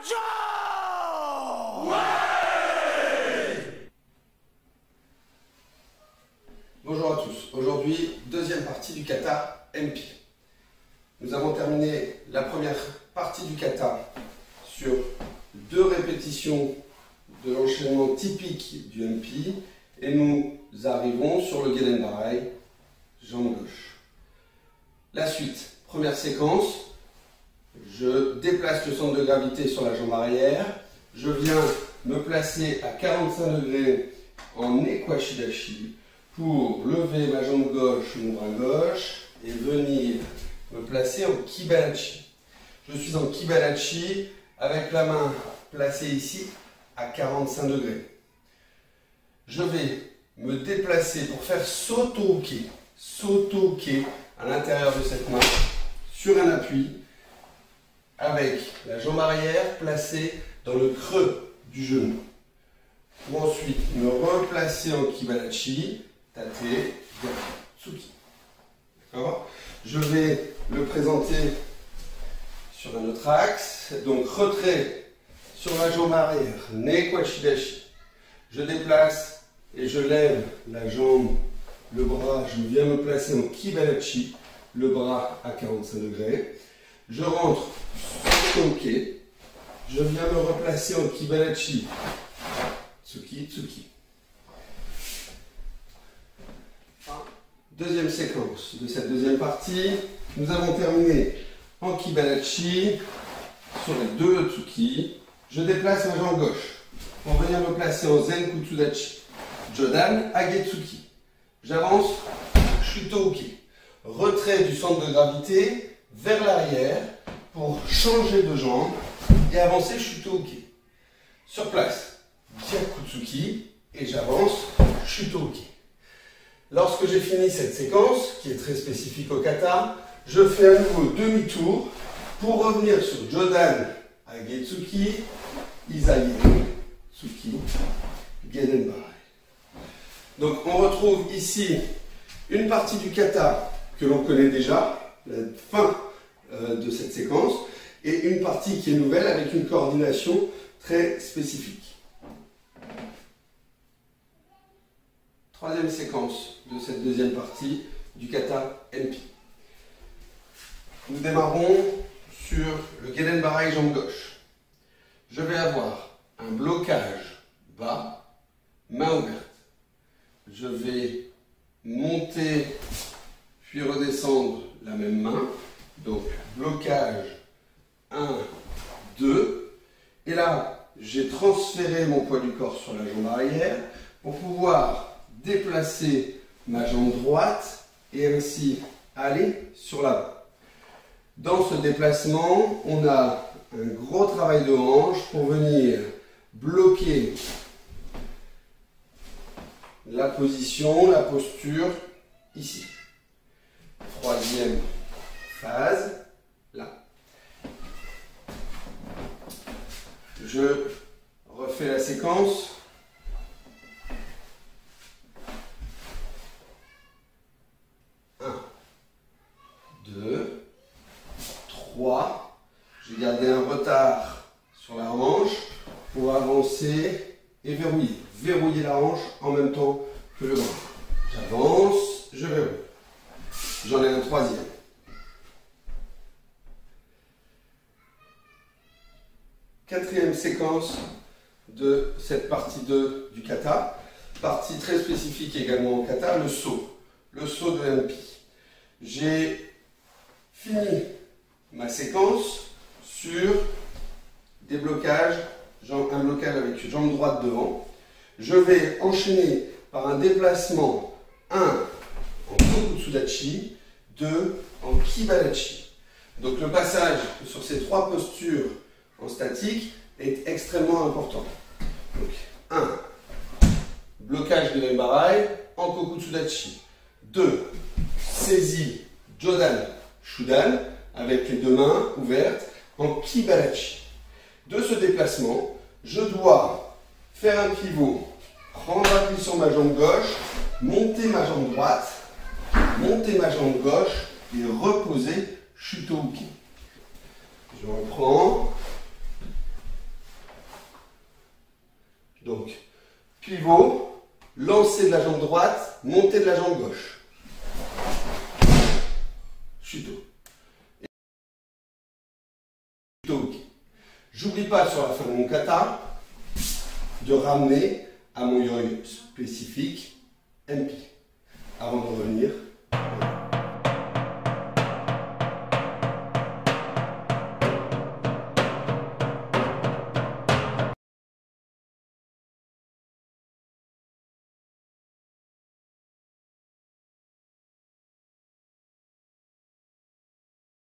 Joe! Ouais! Bonjour à tous. Aujourd'hui, deuxième partie du kata MP. Nous avons terminé la première partie du kata sur 2 répétitions de l'enchaînement typique du MP et nous arrivons sur le Gedenbarai, jambe gauche. La suite, première séquence, je déplace le centre de gravité sur la jambe arrière, je viens me placer à 45 degrés en Ekwashidashi pour lever ma jambe gauche, mon bras gauche et venir me placer en Kibanachi. Je suis en Kibanachi avec la main placée ici à 45 degrés. Je vais me déplacer pour faire soto-uke à l'intérieur de cette main sur un appui avec la jambe arrière placée dans le creux du genou. Pour ensuite me replacer en Kibanachi, tate, tsuki. D'accord ? Je vais le présenter sur un autre axe. Donc retrait sur la jambe arrière, Nekwashidashi. Je déplace et je lève la jambe, le bras, je viens me placer en Kibanachi, le bras à 45 degrés. Je rentre soto-uke, je viens me replacer en Kibanachi, tsuki, tsuki. Deuxième séquence de cette deuxième partie, nous avons terminé en Kibanachi sur les 2 tsuki. Je déplace ma jambe gauche pour venir me placer en Zenkutsudachi, Jodan, Agetsuki. J'avance, Shuto-uke. Retrait du centre de gravité vers l'arrière pour changer de jambe et avancer Shuto-uke. Sur place, Gyakutsuki et j'avance Shuto-uke. Lorsque j'ai fini cette séquence, qui est très spécifique au kata, je fais à nouveau demi-tour pour revenir sur Jodan, Agetsuki, Izae, Tsuki, Gedenbarai. Donc on retrouve ici une partie du kata que l'on connaît déjà, la fin de cette séquence, et une partie qui est nouvelle avec une coordination très spécifique. Troisième séquence de cette deuxième partie du kata MP. Nous démarrons sur le Gedenbarai jambe gauche. Je vais avoir un blocage bas, main ouverte. Je vais monter puis redescendre la même main. Donc blocage 1, 2. Et là, j'ai transféré mon poids du corps sur la jambe arrière pour pouvoir déplacer ma jambe droite et ainsi aller sur l'avant. Dans ce déplacement, on a un gros travail de hanche pour venir bloquer la position, la posture ici. Troisième phase, là. Je refais la séquence. J'ai gardé un retard sur la hanche pour avancer et verrouiller. Verrouiller la hanche en même temps que le bras. J'avance, je verrouille. J'en ai un troisième. Quatrième séquence de cette partie 2 du kata. Partie très spécifique également au kata, le saut. Le saut de MP. J'ai fini ma séquence sur des blocages, un blocage avec jambe droite devant. Je vais enchaîner par un déplacement 1 en Kokutsudachi, 2 en Kibanachi. Donc le passage sur ces 3 postures en statique est extrêmement important. Donc 1, blocage de Gedenbarai en Kokutsudachi. 2, saisie Jodan, Shudan, avec les 2 mains ouvertes en Kibanachi. De ce déplacement, je dois faire un pivot, prendre appui sur ma jambe gauche, monter ma jambe droite, monter ma jambe gauche et reposer Shuto-uke. Je reprends, pivot, lancer de la jambe droite, montée de la jambe gauche. Shuto. J'oublie pas sur la fin de mon kata de ramener à mon yo-yo spécifique MP.